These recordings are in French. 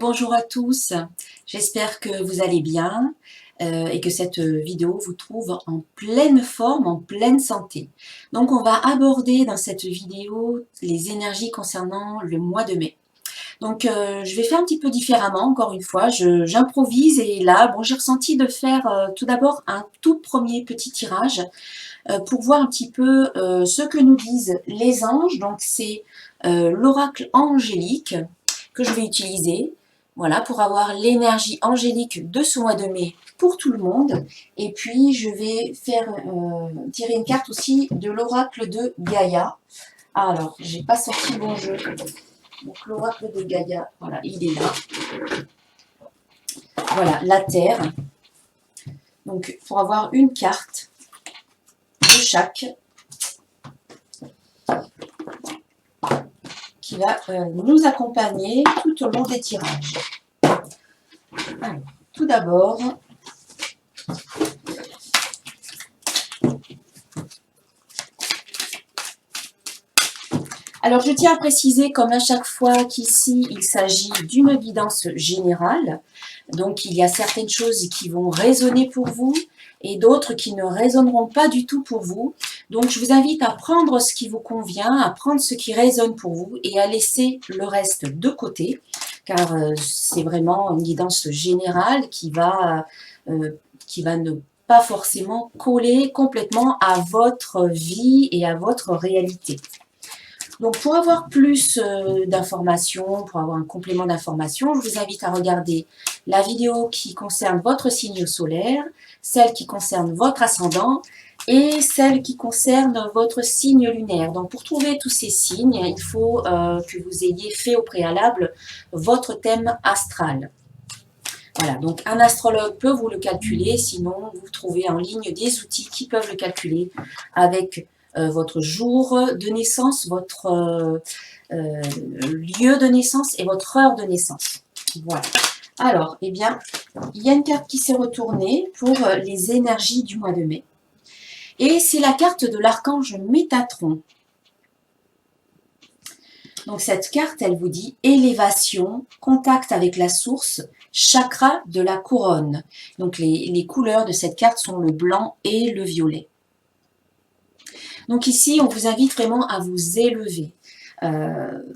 Bonjour à tous, j'espère que vous allez bien et que cette vidéo vous trouve en pleine forme, en pleine santé. Donc on va aborder dans cette vidéo les énergies concernant le mois de mai. Donc je vais faire un petit peu différemment, encore une fois, j'improvise et là, bon, j'ai ressenti de faire tout d'abord un tout premier petit tirage pour voir un petit peu ce que nous disent les anges. Donc c'est l'oracle angélique que je vais utiliser, voilà, pour avoir l'énergie angélique de ce mois de mai pour tout le monde. Et puis je vais faire tirer une carte aussi de l'oracle de Gaïa. Alors, j'ai pas sorti mon jeu. Donc l'oracle de Gaïa, voilà, il est là. Voilà, la Terre. Donc pour avoir une carte de chaque qui va nous accompagner tout au long des tirages. Alors, tout d'abord, alors je tiens à préciser, comme à chaque fois, qu'ici il s'agit d'une guidance générale. Donc il y a certaines choses qui vont résonner pour vous et d'autres qui ne résonneront pas du tout pour vous. Donc je vous invite à prendre ce qui vous convient, à prendre ce qui résonne pour vous et à laisser le reste de côté, car c'est vraiment une guidance générale qui va ne pas forcément coller complètement à votre vie et à votre réalité. Donc pour avoir plus d'informations, pour avoir un complément d'informations, je vous invite à regarder la vidéo qui concerne votre signe solaire, celle qui concerne votre ascendant et celle qui concerne votre signe lunaire. Donc pour trouver tous ces signes, il faut que vous ayez fait au préalable votre thème astral. Voilà, donc un astrologue peut vous le calculer, sinon vous trouvez en ligne des outils qui peuvent le calculer avec votre jour de naissance, votre lieu de naissance et votre heure de naissance. Voilà. Alors, eh bien, il y a une carte qui s'est retournée pour les énergies du mois de mai. Et c'est la carte de l'archange Métatron. Donc cette carte, elle vous dit élévation, contact avec la source, chakra de la couronne. Donc les couleurs de cette carte sont le blanc et le violet. Donc ici, on vous invite vraiment à vous élever.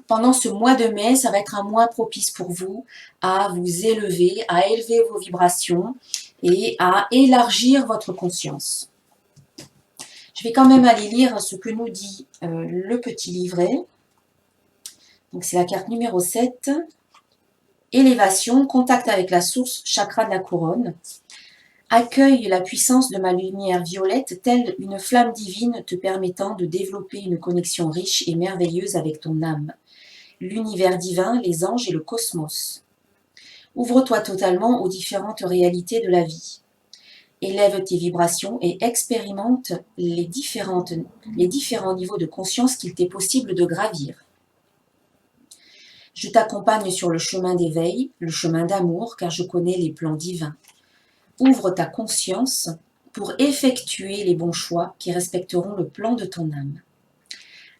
Pendant ce mois de mai, ça va être un mois propice pour vous à vous élever, à élever vos vibrations et à élargir votre conscience. Je vais quand même aller lire ce que nous dit le petit livret. Donc c'est la carte numéro 7. Élévation, contact avec la source, chakra de la couronne. Accueille la puissance de ma lumière violette, telle une flamme divine te permettant de développer une connexion riche et merveilleuse avec ton âme, l'univers divin, les anges et le cosmos. Ouvre-toi totalement aux différentes réalités de la vie. Élève tes vibrations et expérimente les différents niveaux de conscience qu'il t'est possible de gravir. Je t'accompagne sur le chemin d'éveil, le chemin d'amour, car je connais les plans divins. Ouvre ta conscience pour effectuer les bons choix qui respecteront le plan de ton âme.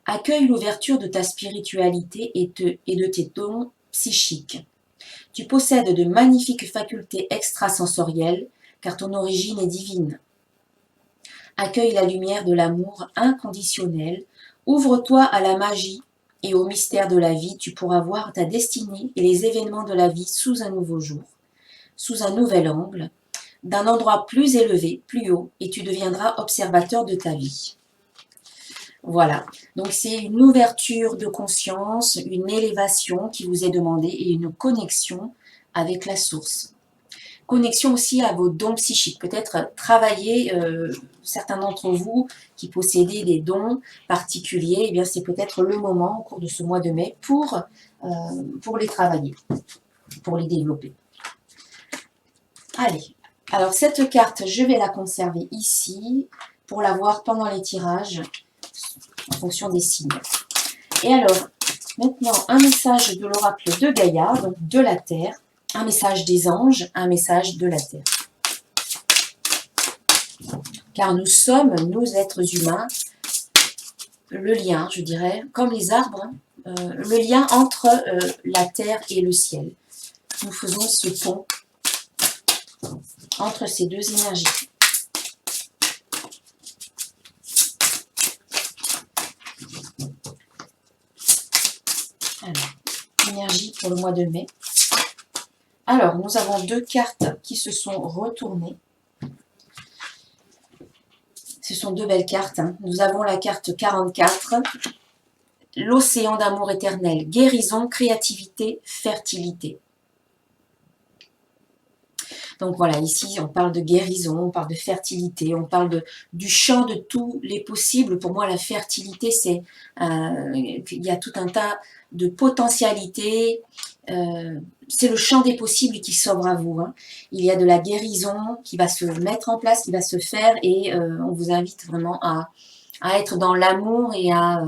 Accueille l'ouverture de ta spiritualité et de tes dons psychiques. Tu possèdes de magnifiques facultés extrasensorielles, car ton origine est divine. Accueille la lumière de l'amour inconditionnel. Ouvre-toi à la magie et au mystère de la vie. Tu pourras voir ta destinée et les événements de la vie sous un nouveau jour, sous un nouvel angle, d'un endroit plus élevé, plus haut, et tu deviendras observateur de ta vie. Voilà, donc c'est une ouverture de conscience, une élévation qui vous est demandée et une connexion avec la source. Connexion aussi à vos dons psychiques. Peut-être travailler, certains d'entre vous qui possédez des dons particuliers, eh bien c'est peut-être le moment au cours de ce mois de mai pour les travailler, pour les développer. Allez. Alors cette carte, je vais la conserver ici pour la voir pendant les tirages en fonction des signes. Et alors, maintenant, un message de l'oracle de Gaïa, donc de la Terre, un message des anges, un message de la Terre. Car nous sommes, nous êtres humains, le lien, je dirais, comme les arbres, le lien entre la Terre et le ciel. nous faisons ce pont entre ces deux énergies. Alors, énergie pour le mois de mai. Alors, nous avons deux cartes qui se sont retournées. Ce sont deux belles cartes. Hein. Nous avons la carte 44, l'océan d'amour éternel, guérison, créativité, fertilité. Donc voilà, ici on parle de guérison, on parle de fertilité, on parle du champ de tous les possibles. Pour moi, la fertilité, c'est il y a tout un tas de potentialités. C'est le champ des possibles qui s'ouvre à vous. Hein. Il y a de la guérison qui va se mettre en place, qui va se faire, et on vous invite vraiment à être dans l'amour et à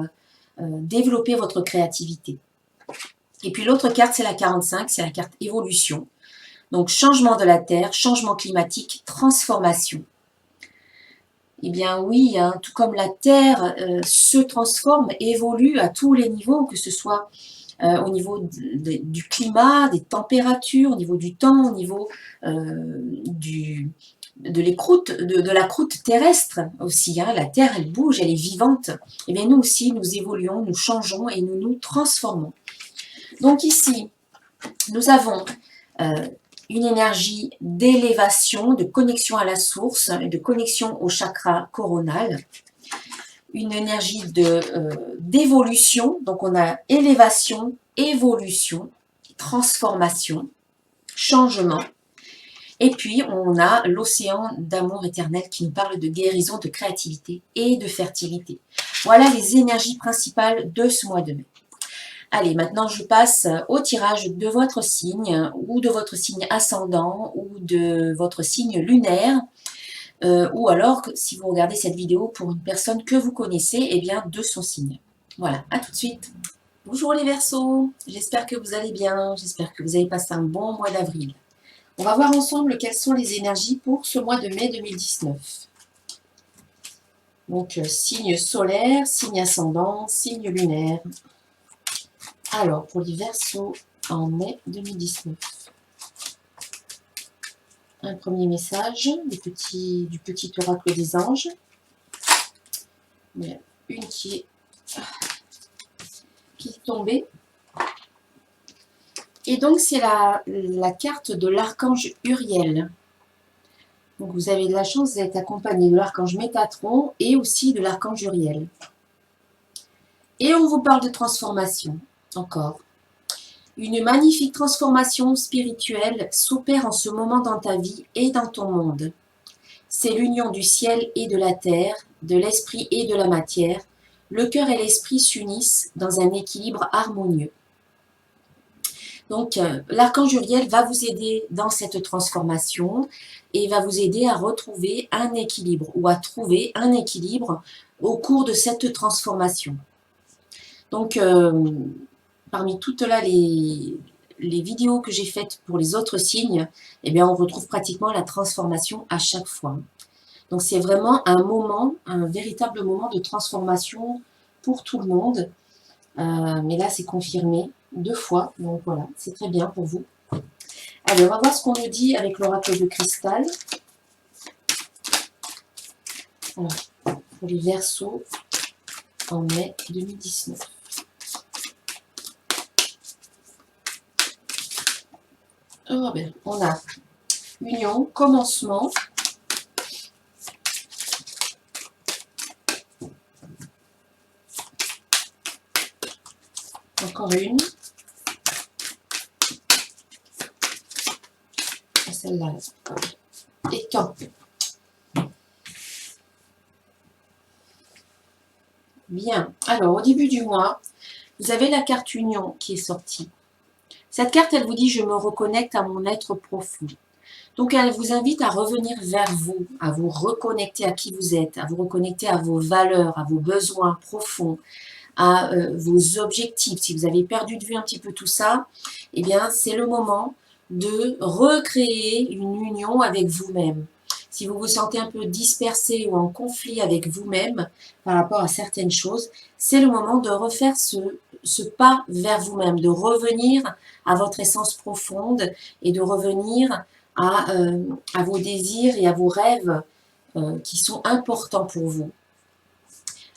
développer votre créativité. Et puis l'autre carte, c'est la 45, c'est la carte évolution. Donc, changement de la Terre, changement climatique, transformation. Eh bien oui, hein, tout comme la Terre se transforme, évolue à tous les niveaux, que ce soit au niveau du climat, des températures, au niveau du temps, au niveau de la croûte terrestre aussi. Hein. La Terre, elle bouge, elle est vivante. Eh bien nous aussi, nous évoluons, nous changeons et nous nous transformons. Donc ici, nous avons une énergie d'élévation, de connexion à la source, de connexion au chakra coronal, une énergie d'évolution, donc on a élévation, évolution, transformation, changement, et puis on a l'océan d'amour éternel qui nous parle de guérison, de créativité et de fertilité. Voilà les énergies principales de ce mois de mai. Allez, maintenant je passe au tirage de votre signe, ou de votre signe ascendant, ou de votre signe lunaire, ou alors, si vous regardez cette vidéo pour une personne que vous connaissez, eh bien de son signe. Voilà, à tout de suite. Bonjour les Verseaux, j'espère que vous allez bien, j'espère que vous avez passé un bon mois d'avril. On va voir ensemble quelles sont les énergies pour ce mois de mai 2019. Donc, signe solaire, signe ascendant, signe lunaire. Alors, pour les Verseaux en mai 2019, un premier message du petit oracle des anges. Une qui est tombée. Et donc, c'est la carte de l'archange Uriel. Donc, vous avez de la chance d'être accompagné de l'archange Métatron et aussi de l'archange Uriel. Et on vous parle de transformation. Encore. Une magnifique transformation spirituelle s'opère en ce moment dans ta vie et dans ton monde. C'est l'union du ciel et de la terre, de l'esprit et de la matière. Le cœur et l'esprit s'unissent dans un équilibre harmonieux. Donc, l'archange Uriel va vous aider dans cette transformation et va vous aider à retrouver un équilibre ou à trouver un équilibre au cours de cette transformation. Donc, parmi toutes là les vidéos que j'ai faites pour les autres signes, eh bien, on retrouve pratiquement la transformation à chaque fois. Donc, c'est vraiment un moment, un véritable moment de transformation pour tout le monde. Mais là, c'est confirmé 2 fois. Donc, voilà, c'est très bien pour vous. Allez, on va voir ce qu'on nous dit avec l'oracle de cristal. Alors, pour les Verseaux en mai 2019. Oh, ben, on a union, commencement, encore une, et celle-là, et temps. Bien, alors au début du mois, vous avez la carte union qui est sortie. Cette carte, elle vous dit « Je me reconnecte à mon être profond ». Donc, elle vous invite à revenir vers vous, à vous reconnecter à qui vous êtes, à vous reconnecter à vos valeurs, à vos besoins profonds, à vos objectifs. Si vous avez perdu de vue un petit peu tout ça, eh bien, c'est le moment de recréer une union avec vous-même. Si vous vous sentez un peu dispersé ou en conflit avec vous-même par rapport à certaines choses, c'est le moment de refaire ce pas vers vous-même, de revenir à votre essence profonde et de revenir à vos désirs et à vos rêves qui sont importants pour vous.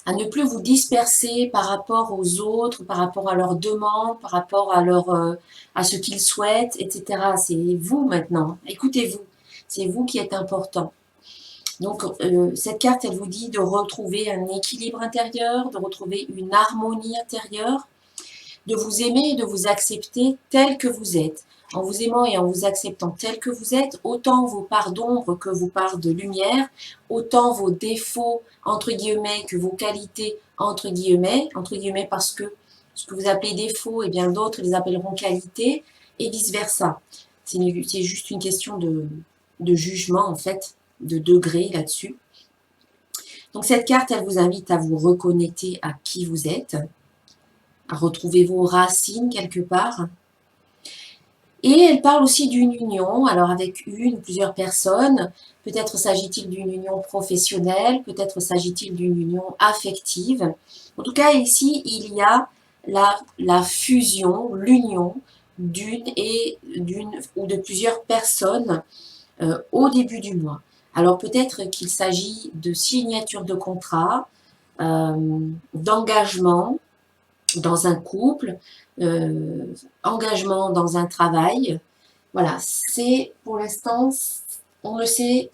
À ne plus vous disperser par rapport aux autres, par rapport à leurs demandes, par rapport à ce qu'ils souhaitent, etc. C'est vous maintenant, écoutez-vous, c'est vous qui êtes important. Donc cette carte, elle vous dit de retrouver un équilibre intérieur, de retrouver une harmonie intérieure, de vous aimer et de vous accepter tel que vous êtes. En vous aimant et en vous acceptant tel que vous êtes, autant vos parts d'ombre que vos parts de lumière, autant vos défauts, entre guillemets, que vos qualités, entre guillemets parce que ce que vous appelez défaut, et bien d'autres les appelleront qualité, et vice-versa. C'est juste une question de jugement, en fait, de degré là-dessus. Donc cette carte, elle vous invite à vous reconnecter à qui vous êtes, à retrouver vos racines quelque part. Et elle parle aussi d'une union, alors avec une ou plusieurs personnes. Peut-être s'agit-il d'une union professionnelle, peut-être s'agit-il d'une union affective. En tout cas, ici, il y a la fusion, l'union d'une ou de plusieurs personnes au début du mois. Alors peut-être qu'il s'agit de signature de contrat, d'engagement dans un couple, engagement dans un travail. Voilà, c'est pour l'instant, on ne sait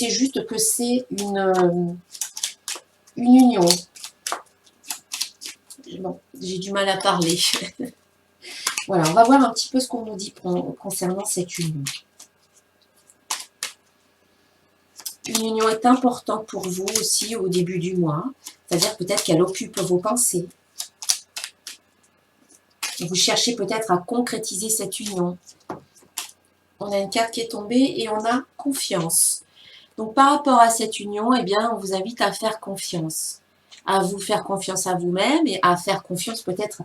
juste que c'est une union. Bon, j'ai du mal à parler. Voilà, on va voir un petit peu ce qu'on nous dit concernant cette union. Une union est importante pour vous aussi au début du mois, c'est-à-dire peut-être qu'elle occupe vos pensées. Vous cherchez peut-être à concrétiser cette union. On a une carte qui est tombée et on a confiance. Donc par rapport à cette union, eh bien, on vous invite à faire confiance. À vous faire confiance à vous-même et à faire confiance peut-être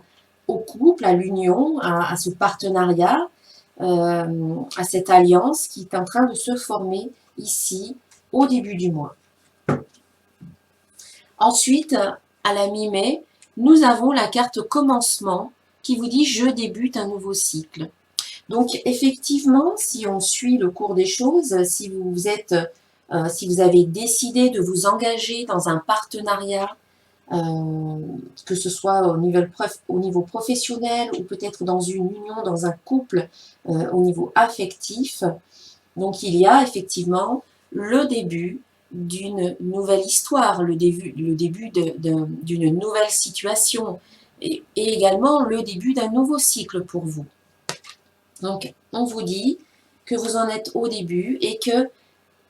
au couple, à l'union, à ce partenariat, à cette alliance qui est en train de se former ici au début du mois. Ensuite, à la mi-mai, nous avons la carte commencement qui vous dit « Je débute un nouveau cycle ». Donc effectivement, si on suit le cours des choses, si vous avez décidé de vous engager dans un partenariat, que ce soit au niveau professionnel ou peut-être dans une union, dans un couple, au niveau affectif, donc il y a effectivement le début d'une nouvelle histoire, le début d'une nouvelle situation et également le début d'un nouveau cycle pour vous. Donc, on vous dit que vous en êtes au début et que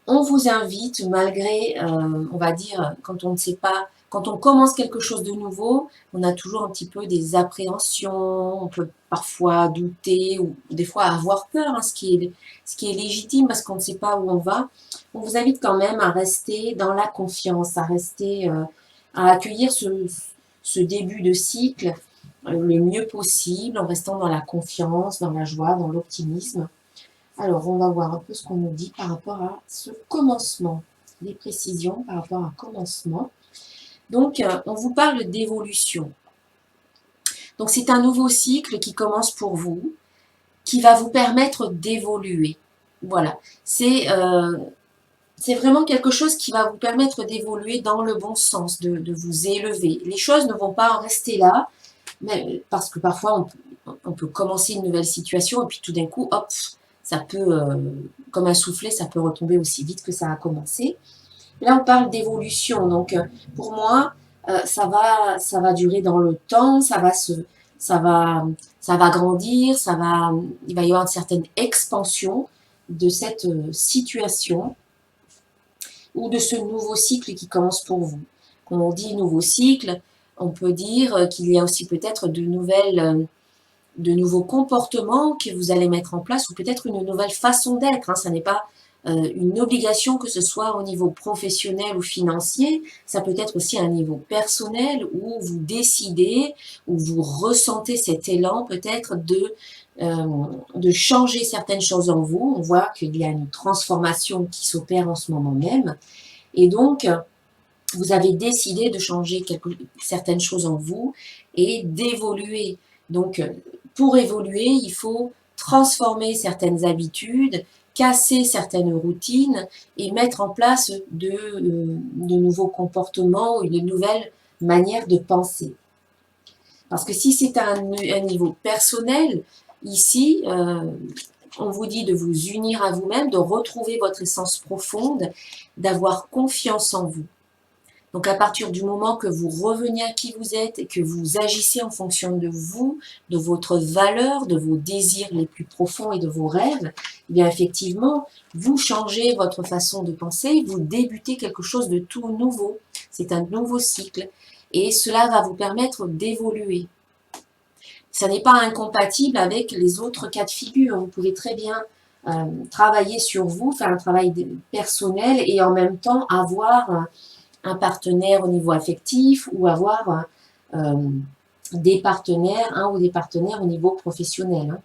on vous invite, malgré, on va dire, quand on ne sait pas, quand on commence quelque chose de nouveau, on a toujours un petit peu des appréhensions, on peut parfois douter ou des fois avoir peur, hein, ce qui est légitime parce qu'on ne sait pas où on va. On vous invite quand même à rester dans la confiance, à rester, à accueillir ce début de cycle le mieux possible, en restant dans la confiance, dans la joie, dans l'optimisme. Alors, on va voir un peu ce qu'on nous dit par rapport à ce commencement, des précisions par rapport à commencement. Donc, on vous parle d'évolution. Donc, c'est un nouveau cycle qui commence pour vous, qui va vous permettre d'évoluer. Voilà, c'est vraiment quelque chose qui va vous permettre d'évoluer dans le bon sens, de vous élever. Les choses ne vont pas en rester là, mais, parce que parfois, on peut commencer une nouvelle situation et puis tout d'un coup, hop, ça peut, comme un soufflet, ça peut retomber aussi vite que ça a commencé. Là, on parle d'évolution. Donc, pour moi, ça va durer dans le temps, ça va grandir, il va y avoir une certaine expansion de cette situation ou de ce nouveau cycle qui commence pour vous. Quand on dit nouveau cycle, on peut dire qu'il y a aussi peut-être de nouveaux comportements que vous allez mettre en place ou peut-être une nouvelle façon d'être. Hein. Ça n'est pas une obligation que ce soit au niveau professionnel ou financier. Ça peut être aussi à un niveau personnel où vous décidez, où vous ressentez cet élan peut-être de changer certaines choses en vous. On voit qu'il y a une transformation qui s'opère en ce moment même. Et donc, vous avez décidé de changer certaines choses en vous et d'évoluer. Donc, pour évoluer, il faut transformer certaines habitudes, casser certaines routines et mettre en place de nouveaux comportements ou une nouvelle manière de penser. Parce que si c'est à un niveau personnel, ici, on vous dit de vous unir à vous-même, de retrouver votre essence profonde, d'avoir confiance en vous. Donc à partir du moment que vous revenez à qui vous êtes et que vous agissez en fonction de vous, de votre valeur, de vos désirs les plus profonds et de vos rêves, eh bien effectivement, vous changez votre façon de penser, vous débutez quelque chose de tout nouveau. C'est un nouveau cycle et cela va vous permettre d'évoluer. Ça n'est pas incompatible avec les autres cas de figure. Vous pouvez très bien travailler sur vous, faire un travail personnel et en même temps avoir un partenaire au niveau affectif ou avoir des partenaires, un ou des partenaires au niveau professionnel.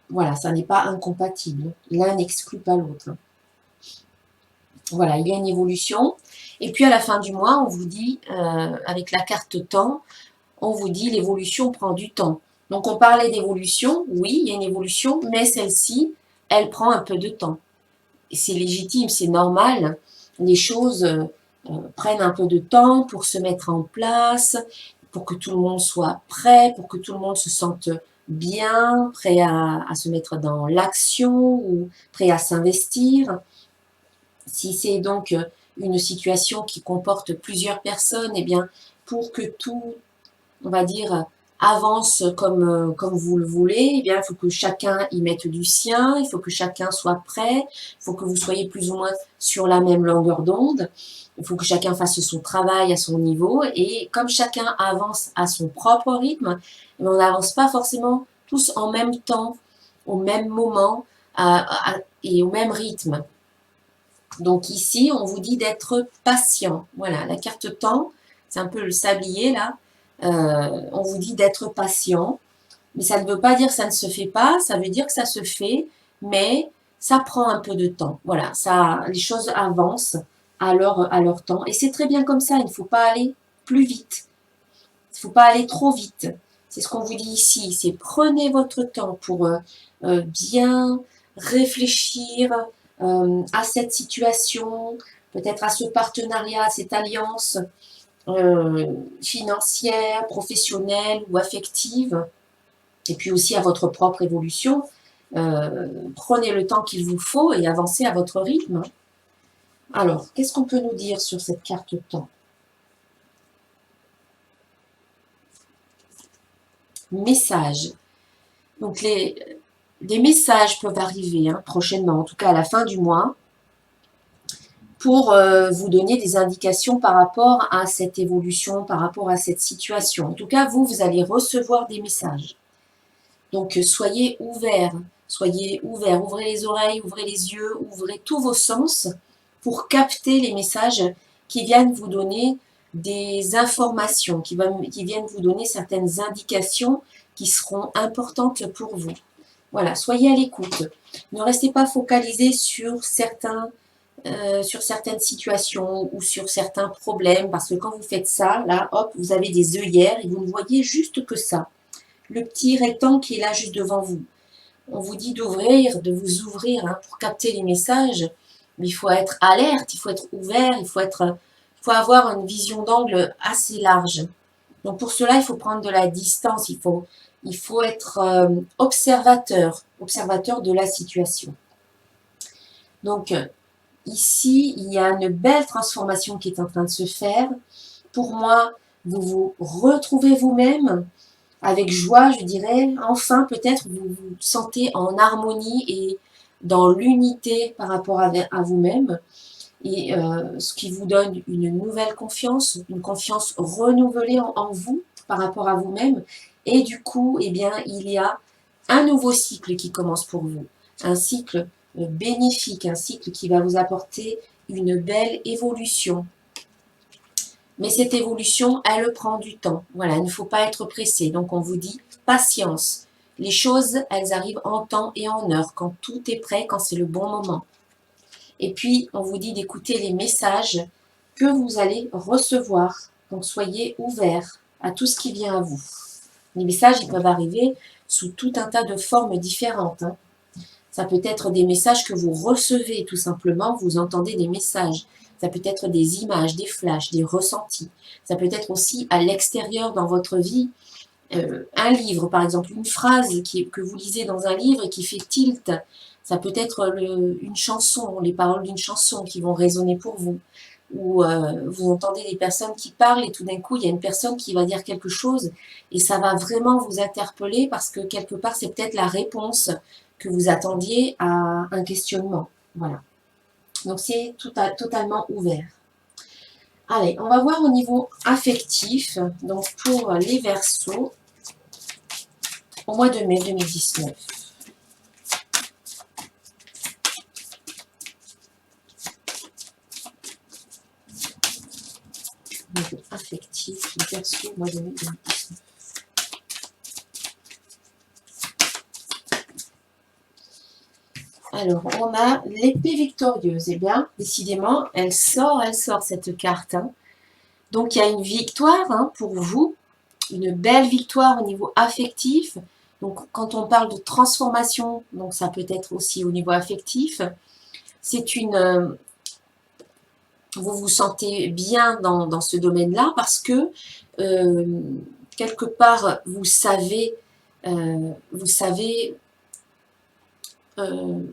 Voilà, ça n'est pas incompatible. L'un n'exclut pas l'autre. Voilà, il y a une évolution. Et puis à la fin du mois, on vous dit, avec la carte temps, on vous dit l'évolution prend du temps. Donc on parlait d'évolution, oui, il y a une évolution, mais celle-ci, elle prend un peu de temps. C'est légitime, c'est normal. Les choses prennent un peu de temps pour se mettre en place, pour que tout le monde soit prêt, pour que tout le monde se sente bien, prêt à se mettre dans l'action ou prêt à s'investir. Si c'est donc une situation qui comporte plusieurs personnes, eh bien, pour que tout, on va dire, avance comme vous le voulez, eh bien, il faut que chacun y mette du sien, il faut que chacun soit prêt, il faut que vous soyez plus ou moins sur la même longueur d'onde, il faut que chacun fasse son travail à son niveau, et comme chacun avance à son propre rythme, eh bien, on n'avance pas forcément tous en même temps, au même moment et au même rythme. Donc ici, on vous dit d'être patient. Voilà, la carte temps, c'est un peu le sablier là. On vous dit d'être patient, mais ça ne veut pas dire que ça ne se fait pas, ça veut dire que ça se fait, mais ça prend un peu de temps. Voilà, les choses avancent à leur temps, et c'est très bien comme ça, il ne faut pas aller plus vite, il ne faut pas aller trop vite. C'est ce qu'on vous dit ici, c'est prenez votre temps pour bien réfléchir à cette situation, peut-être à ce partenariat, à cette alliance, financière, professionnelle ou affective, et puis aussi à votre propre évolution. Prenez le temps qu'il vous faut et avancez à votre rythme. Alors, qu'est-ce qu'on peut nous dire sur cette carte temps? Messages. Donc, des messages peuvent arriver prochainement, en tout cas à la fin du mois, pour vous donner des indications par rapport à cette évolution, par rapport à cette situation. En tout cas, vous allez recevoir des messages. Donc, soyez ouverts, ouvrez les oreilles, ouvrez les yeux, ouvrez tous vos sens pour capter les messages qui viennent vous donner des informations, qui viennent vous donner certaines indications qui seront importantes pour vous. Voilà, soyez à l'écoute. Ne restez pas focalisé sur certaines situations ou sur certains problèmes, parce que quand vous faites ça, là, hop, vous avez des œillères et vous ne voyez juste que ça. Le petit rectangle qui est là juste devant vous. On vous dit d'ouvrir, de vous ouvrir pour capter les messages, mais il faut être alerte, il faut être ouvert, il faut avoir une vision d'angle assez large. Donc pour cela, il faut prendre de la distance, il faut être observateur de la situation. Donc ici, il y a une belle transformation qui est en train de se faire. Pour moi, vous vous retrouvez vous-même avec joie, je dirais. Enfin, peut-être vous vous sentez en harmonie et dans l'unité par rapport à vous-même. Et ce qui vous donne une nouvelle confiance, une confiance renouvelée en vous par rapport à vous-même. Et du coup, eh bien, il y a un nouveau cycle qui commence pour vous. Un cycle bénéfique, un cycle qui va vous apporter une belle évolution. Mais cette évolution, elle prend du temps. Voilà, il ne faut pas être pressé. Donc on vous dit patience. Les choses, elles arrivent en temps et en heure, quand tout est prêt, quand c'est le bon moment. Et puis, on vous dit d'écouter les messages que vous allez recevoir. Donc soyez ouverts à tout ce qui vient à vous. Les messages, ils peuvent arriver sous tout un tas de formes différentes. Hein. Ça peut être des messages que vous recevez tout simplement, vous entendez des messages. Ça peut être des images, des flashs, des ressentis. Ça peut être aussi à l'extérieur dans votre vie. Un livre, par exemple, une phrase que vous lisez dans un livre et qui fait tilt. Ça peut être une chanson, les paroles d'une chanson qui vont résonner pour vous. Ou vous entendez des personnes qui parlent et tout d'un coup, il y a une personne qui va dire quelque chose et ça va vraiment vous interpeller parce que quelque part, c'est peut-être la réponse que vous attendiez à un questionnement. Voilà. Donc, c'est totalement ouvert. Allez, on va voir au niveau affectif. Donc, pour les Verseaux, au mois de mai 2019. Niveau affectif, les Verseaux, au mois de mai 2019. Alors, on a l'épée victorieuse. Eh bien, décidément, elle sort cette carte. Hein. Donc, il y a une victoire hein, pour vous, une belle victoire au niveau affectif. Donc, quand on parle de transformation, donc ça peut être aussi au niveau affectif. C'est une... vous vous sentez bien dans ce domaine-là parce que, quelque part, vous savez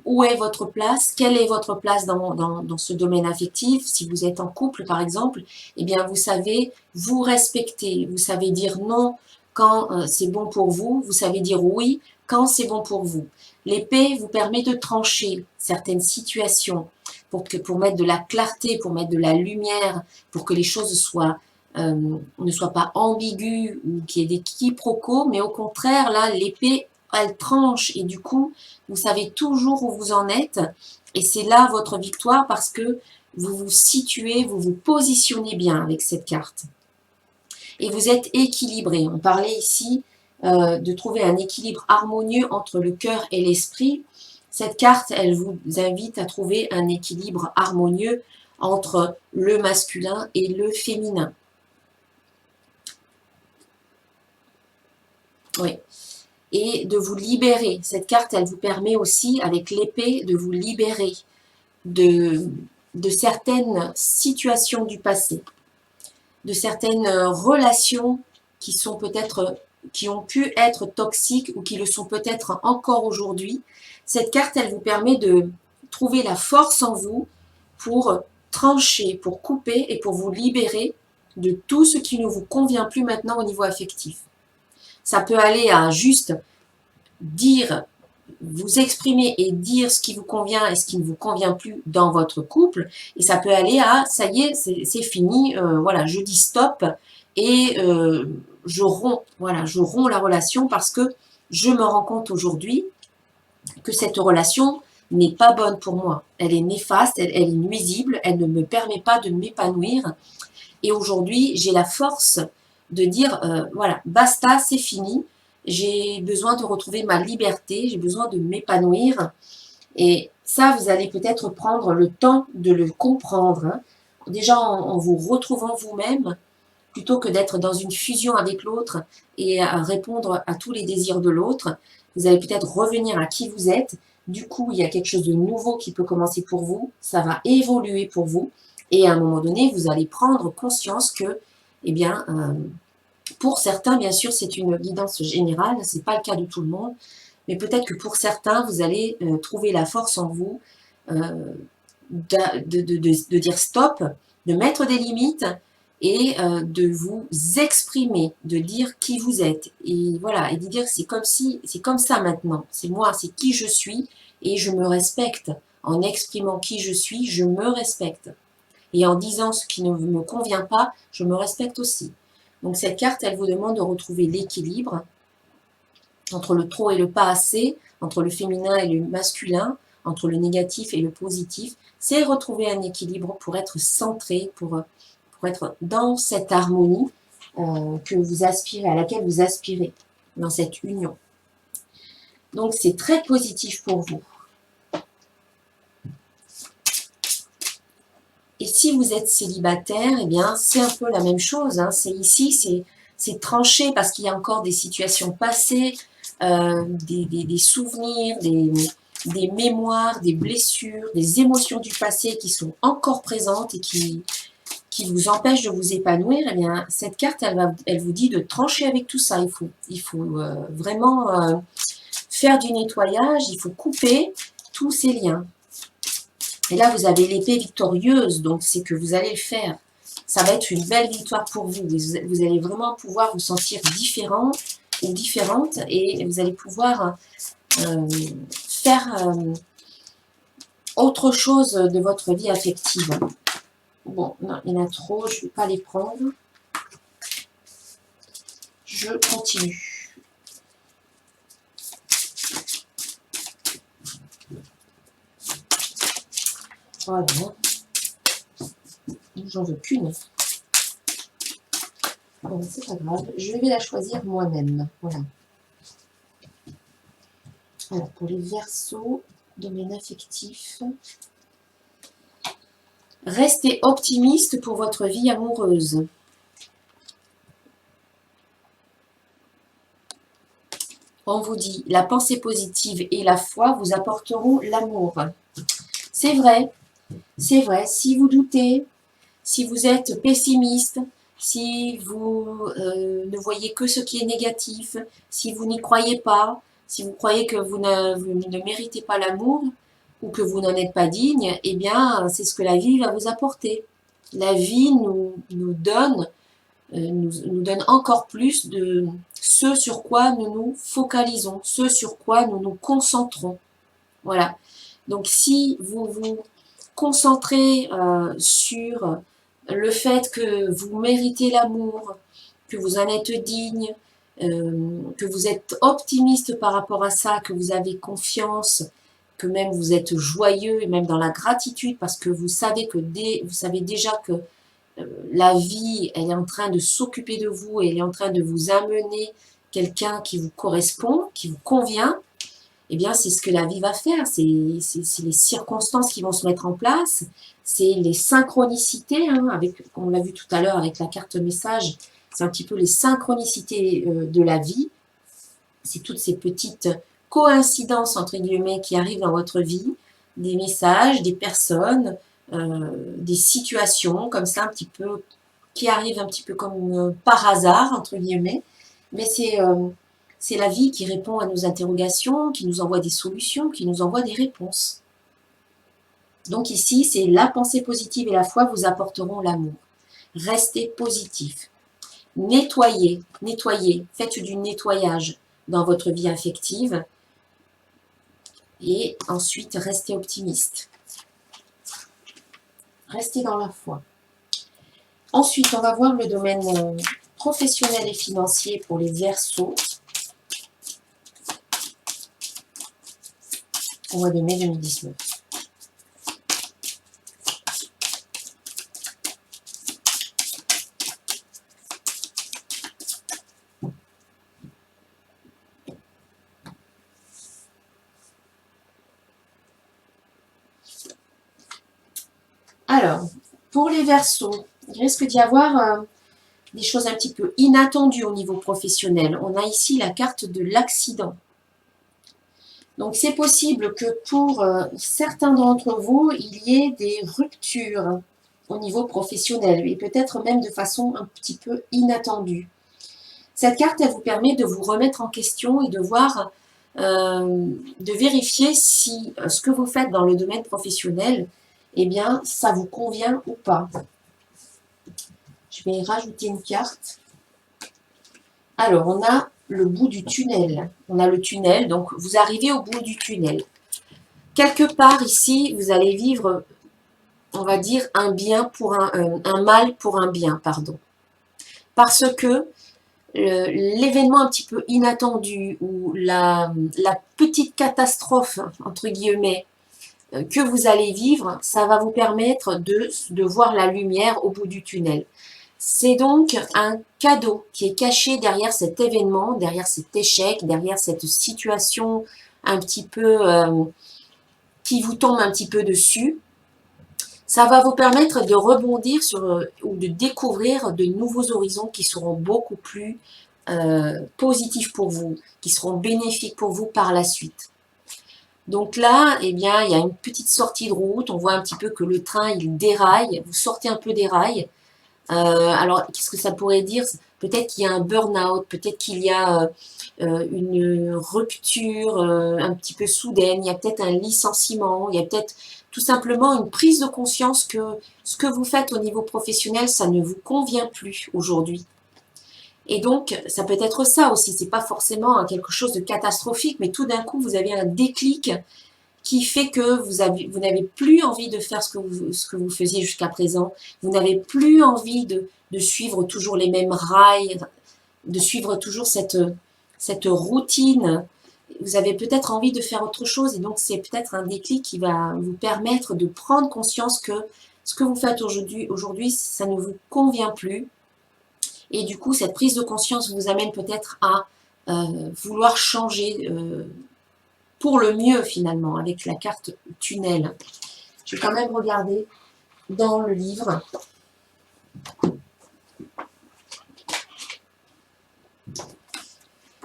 où est votre place, quelle est votre place dans ce domaine affectif. Si vous êtes en couple, par exemple, eh bien, vous savez vous respecter, vous savez dire non quand c'est bon pour vous, vous savez dire oui quand c'est bon pour vous. L'épée vous permet de trancher certaines situations pour mettre de la clarté, pour mettre de la lumière, pour que les choses ne soient pas ambiguës ou qu'il y ait des quiproquos, mais au contraire, là, l'épée, elle tranche et du coup, vous savez toujours où vous en êtes et c'est là votre victoire parce que vous vous situez, vous vous positionnez bien avec cette carte. Et vous êtes équilibré. On parlait ici de trouver un équilibre harmonieux entre le cœur et l'esprit. Cette carte, elle vous invite à trouver un équilibre harmonieux entre le masculin et le féminin. Oui. Et de vous libérer. Cette carte, elle vous permet aussi, avec l'épée, de vous libérer de certaines situations du passé, de certaines relations qui sont peut-être, qui ont pu être toxiques ou qui le sont peut-être encore aujourd'hui. Cette carte, elle vous permet de trouver la force en vous pour trancher, pour couper et pour vous libérer de tout ce qui ne vous convient plus maintenant au niveau affectif. Ça peut aller à juste dire, vous exprimer et dire ce qui vous convient et ce qui ne vous convient plus dans votre couple. Et ça peut aller à, ça y est, c'est fini, voilà, je dis stop et je romps la relation parce que je me rends compte aujourd'hui que cette relation n'est pas bonne pour moi. Elle est néfaste, elle est nuisible, elle ne me permet pas de m'épanouir. Et aujourd'hui, j'ai la force de dire, voilà, basta, c'est fini. J'ai besoin de retrouver ma liberté, j'ai besoin de m'épanouir. Et ça, vous allez peut-être prendre le temps de le comprendre. Hein. Déjà, en vous retrouvant vous-même, plutôt que d'être dans une fusion avec l'autre et à répondre à tous les désirs de l'autre, vous allez peut-être revenir à qui vous êtes. Du coup, il y a quelque chose de nouveau qui peut commencer pour vous. Ça va évoluer pour vous. Et à un moment donné, vous allez prendre conscience que, eh bien, pour certains, bien sûr, c'est une guidance générale, ce n'est pas le cas de tout le monde, mais peut-être que pour certains, vous allez trouver la force en vous de dire stop, de mettre des limites et de vous exprimer, de dire qui vous êtes. Et voilà, et de dire c'est comme ça maintenant, c'est moi, c'est qui je suis et je me respecte. En exprimant qui je suis, je me respecte. Et en disant ce qui ne me convient pas, je me respecte aussi. Donc cette carte, elle vous demande de retrouver l'équilibre entre le trop et le pas assez, entre le féminin et le masculin, entre le négatif et le positif. C'est retrouver un équilibre pour être centré, pour être dans cette harmonie que vous aspirez, à laquelle vous aspirez, dans cette union. Donc c'est très positif pour vous. Et si vous êtes célibataire, eh bien, c'est un peu la même chose. Hein. C'est ici, c'est tranché parce qu'il y a encore des situations passées, des souvenirs, des mémoires, des blessures, des émotions du passé qui sont encore présentes et qui vous empêchent de vous épanouir. Eh bien, cette carte, elle vous dit de trancher avec tout ça. Il faut vraiment faire du nettoyage, il faut couper tous ces liens. Et là, vous avez l'épée victorieuse, donc c'est que vous allez le faire. Ça va être une belle victoire pour vous. Vous allez vraiment pouvoir vous sentir différent ou différente et vous allez pouvoir faire autre chose de votre vie affective. Bon, non, il y en a trop, je ne vais pas les prendre. Je continue. Voilà. J'en veux qu'une. Bon, c'est pas grave. Je vais la choisir moi-même. Voilà. Alors, pour les Verseaux, domaine affectif. Restez optimiste pour votre vie amoureuse. On vous dit, la pensée positive et la foi vous apporteront l'amour. C'est vrai, si vous doutez, si vous êtes pessimiste, si vous ne voyez que ce qui est négatif, si vous n'y croyez pas, si vous croyez que vous ne méritez pas l'amour ou que vous n'en êtes pas digne, eh bien, c'est ce que la vie va vous apporter. La vie nous donne encore plus de ce sur quoi nous nous focalisons, ce sur quoi nous nous concentrons. Voilà. Donc, si vous vous concentrez sur le fait que vous méritez l'amour, que vous en êtes digne, que vous êtes optimiste par rapport à ça, que vous avez confiance, que même vous êtes joyeux et même dans la gratitude parce que vous savez vous savez déjà que la vie, elle est en train de s'occuper de vous et elle est en train de vous amener quelqu'un qui vous correspond, qui vous convient, eh bien, c'est ce que la vie va faire. C'est les circonstances qui vont se mettre en place, c'est les synchronicités, hein, comme on l'a vu tout à l'heure avec la carte message, c'est un petit peu les synchronicités de la vie. C'est toutes ces petites coïncidences, entre guillemets, qui arrivent dans votre vie, des messages, des personnes, des situations comme ça, un petit peu, qui arrivent un petit peu comme par hasard, entre guillemets. Mais c'est la vie qui répond à nos interrogations, qui nous envoie des solutions, qui nous envoie des réponses. Donc ici, c'est la pensée positive et la foi vous apporteront l'amour. Restez positif. Nettoyez, faites du nettoyage dans votre vie affective. Et ensuite, restez optimiste. Restez dans la foi. Ensuite, on va voir le domaine professionnel et financier pour les Verseaux au mois de mai 2019. Alors, pour les Verseaux, il risque d'y avoir des choses un petit peu inattendues au niveau professionnel. On a ici la carte de l'accident. Donc, c'est possible que pour certains d'entre vous, il y ait des ruptures au niveau professionnel et peut-être même de façon un petit peu inattendue. Cette carte, elle vous permet de vous remettre en question et de voir, de vérifier si ce que vous faites dans le domaine professionnel, eh bien, ça vous convient ou pas. Je vais rajouter une carte. Alors, on a le bout du tunnel. On a le tunnel, donc vous arrivez au bout du tunnel. Quelque part ici, vous allez vivre, on va dire, un bien pour un mal pour un bien, pardon. Parce que l'événement un petit peu inattendu ou la petite catastrophe, entre guillemets, que vous allez vivre, ça va vous permettre de voir la lumière au bout du tunnel. C'est donc un cadeau qui est caché derrière cet événement, derrière cet échec, derrière cette situation un petit peu qui vous tombe un petit peu dessus. Ça va vous permettre de rebondir sur ou de découvrir de nouveaux horizons qui seront beaucoup plus positifs pour vous, qui seront bénéfiques pour vous par la suite. Donc là, eh bien, il y a une petite sortie de route. On voit un petit peu que le train, il déraille. Vous sortez un peu des rails. Alors, qu'est-ce que ça pourrait dire? Peut-être qu'il y a un burn-out, peut-être qu'il y a une rupture un petit peu soudaine, il y a peut-être un licenciement, il y a peut-être tout simplement une prise de conscience que ce que vous faites au niveau professionnel, ça ne vous convient plus aujourd'hui. Et donc, ça peut être ça aussi, c'est pas forcément quelque chose de catastrophique, mais tout d'un coup, vous avez un déclic qui fait que vous n'avez plus envie de faire ce que vous faisiez jusqu'à présent. Vous n'avez plus envie de suivre toujours les mêmes rails, de suivre toujours cette routine. Vous avez peut-être envie de faire autre chose et donc c'est peut-être un déclic qui va vous permettre de prendre conscience que ce que vous faites aujourd'hui, ça ne vous convient plus. Et du coup, cette prise de conscience vous amène peut-être à vouloir changer pour le mieux finalement avec la carte tunnel. Je vais quand même regarder dans le livre.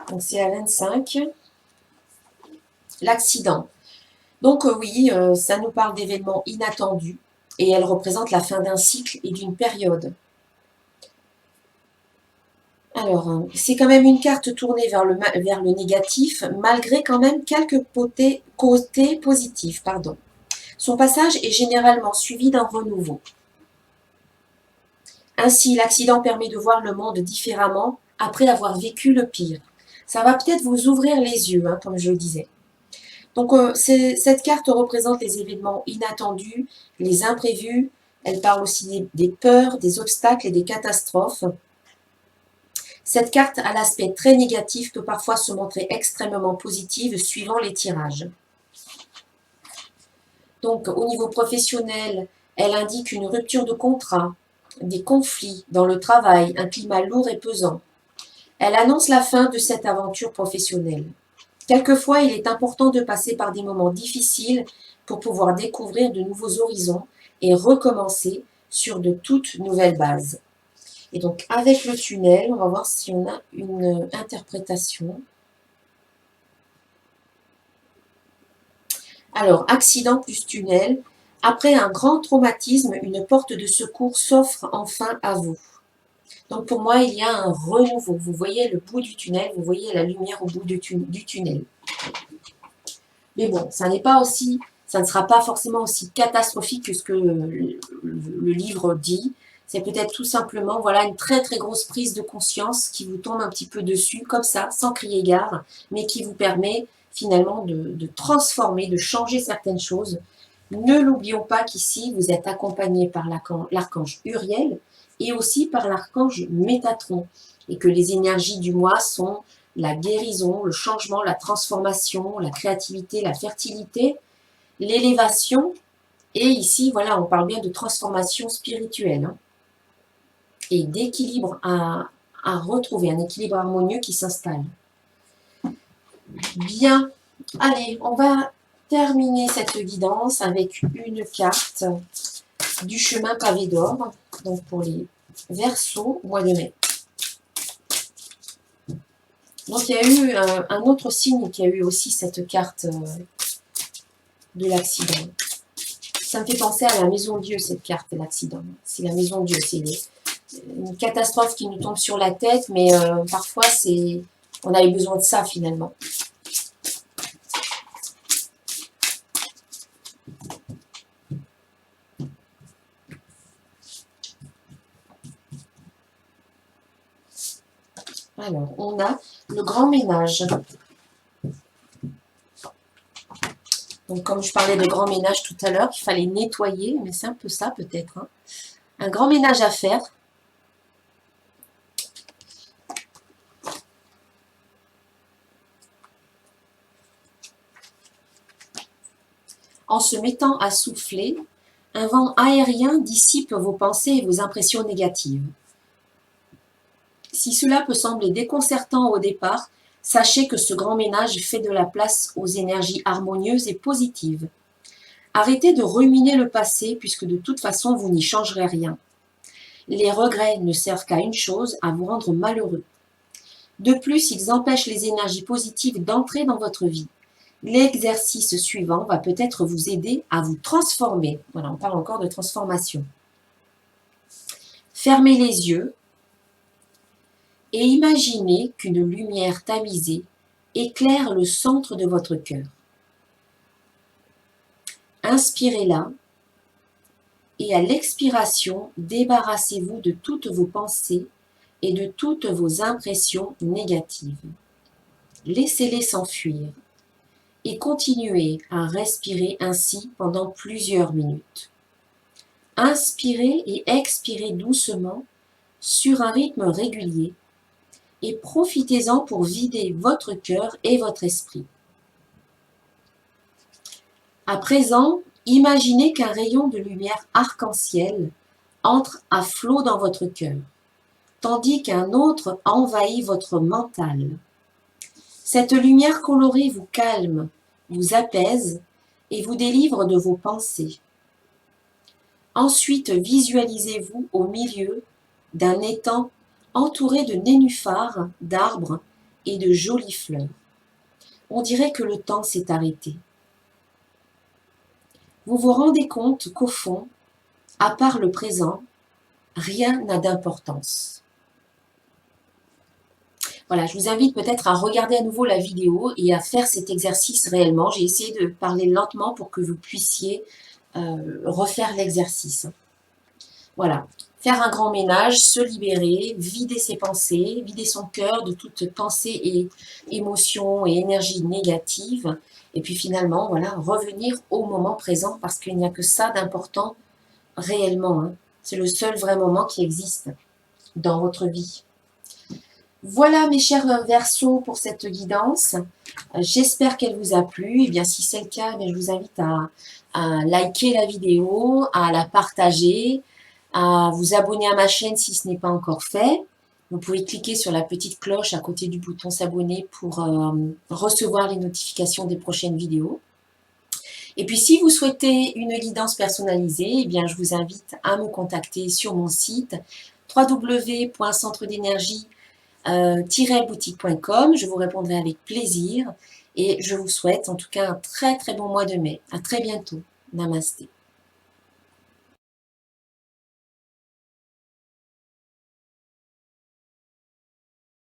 Donc c'est à 25. L'accident. Donc oui, ça nous parle d'événements inattendus et elle représente la fin d'un cycle et d'une période. Alors, c'est quand même une carte tournée vers le négatif, malgré quand même quelques côtés positifs. Pardon. Son passage est généralement suivi d'un renouveau. Ainsi, l'accident permet de voir le monde différemment après avoir vécu le pire. Ça va peut-être vous ouvrir les yeux, hein, comme je le disais. Donc, cette carte représente les événements inattendus, les imprévus. Elle parle aussi des peurs, des obstacles et des catastrophes. Cette carte a l'aspect très négatif peut parfois se montrer extrêmement positive suivant les tirages. Donc, au niveau professionnel, elle indique une rupture de contrat, des conflits dans le travail, un climat lourd et pesant. Elle annonce la fin de cette aventure professionnelle. Quelquefois, il est important de passer par des moments difficiles pour pouvoir découvrir de nouveaux horizons et recommencer sur de toutes nouvelles bases. Et donc, avec le tunnel, on va voir si on a une interprétation. Alors, accident plus tunnel. Après un grand traumatisme, une porte de secours s'offre enfin à vous. Donc, pour moi, il y a un renouveau. Vous voyez le bout du tunnel, vous voyez la lumière au bout du tunnel. Mais bon, ça ne sera pas forcément aussi catastrophique que ce que le livre dit. C'est peut-être tout simplement, voilà, une très très grosse prise de conscience qui vous tombe un petit peu dessus, comme ça, sans crier gare, mais qui vous permet finalement de transformer, de changer certaines choses. Ne l'oublions pas qu'ici, vous êtes accompagné par l'archange Uriel et aussi par l'archange Métatron, et que les énergies du mois sont la guérison, le changement, la transformation, la créativité, la fertilité, l'élévation. Et ici, voilà, on parle bien de transformation spirituelle hein, et d'équilibre à retrouver, un équilibre harmonieux qui s'installe. Bien, allez, on va terminer cette guidance avec une carte du chemin pavé d'or, donc pour les Verseaux, mois de mai. Donc il y a eu un autre signe qui a eu aussi cette carte de l'accident. Ça me fait penser à la maison Dieu, cette carte de l'accident. C'est la maison Dieu, c'est une catastrophe qui nous tombe sur la tête, mais parfois on a eu besoin de ça finalement. Alors, on a le grand ménage. Donc, comme je parlais de grand ménage tout à l'heure, qu'il fallait nettoyer, mais c'est un peu ça peut-être. Hein. Un grand ménage à faire. En se mettant à souffler, un vent aérien dissipe vos pensées et vos impressions négatives. Si cela peut sembler déconcertant au départ, sachez que ce grand ménage fait de la place aux énergies harmonieuses et positives. Arrêtez de ruminer le passé puisque de toute façon, vous n'y changerez rien. Les regrets ne servent qu'à une chose, à vous rendre malheureux. De plus, ils empêchent les énergies positives d'entrer dans votre vie. L'exercice suivant va peut-être vous aider à vous transformer. Voilà, on parle encore de transformation. Fermez les yeux et imaginez qu'une lumière tamisée éclaire le centre de votre cœur. Inspirez-la et à l'expiration, débarrassez-vous de toutes vos pensées et de toutes vos impressions négatives. Laissez-les s'enfuir et continuez à respirer ainsi pendant plusieurs minutes. Inspirez et expirez doucement sur un rythme régulier et profitez-en pour vider votre cœur et votre esprit. À présent, imaginez qu'un rayon de lumière arc-en-ciel entre à flot dans votre cœur, tandis qu'un autre envahit votre mental. Cette lumière colorée vous calme, vous apaise et vous délivre de vos pensées. Ensuite, visualisez-vous au milieu d'un étang entouré de nénuphars, d'arbres et de jolies fleurs. On dirait que le temps s'est arrêté. Vous vous rendez compte qu'au fond, à part le présent, rien n'a d'importance. Voilà, je vous invite peut-être à regarder à nouveau la vidéo et à faire cet exercice réellement. J'ai essayé de parler lentement pour que vous puissiez refaire l'exercice. Voilà, faire un grand ménage, se libérer, vider ses pensées, vider son cœur de toute pensée et émotion et énergie négative. Et puis finalement, voilà, revenir au moment présent parce qu'il n'y a que ça d'important réellement. Hein. C'est le seul vrai moment qui existe dans votre vie. Voilà mes chers Verseaux pour cette guidance. J'espère qu'elle vous a plu. Et bien si c'est le cas, je vous invite à liker la vidéo, à la partager, à vous abonner à ma chaîne si ce n'est pas encore fait. Vous pouvez cliquer sur la petite cloche à côté du bouton s'abonner pour recevoir les notifications des prochaines vidéos. Et puis si vous souhaitez une guidance personnalisée, eh bien je vous invite à me contacter sur mon site www.centredénergie-boutique.com. Je vous répondrai avec plaisir et je vous souhaite en tout cas un très très bon mois de mai. À très bientôt. Namasté.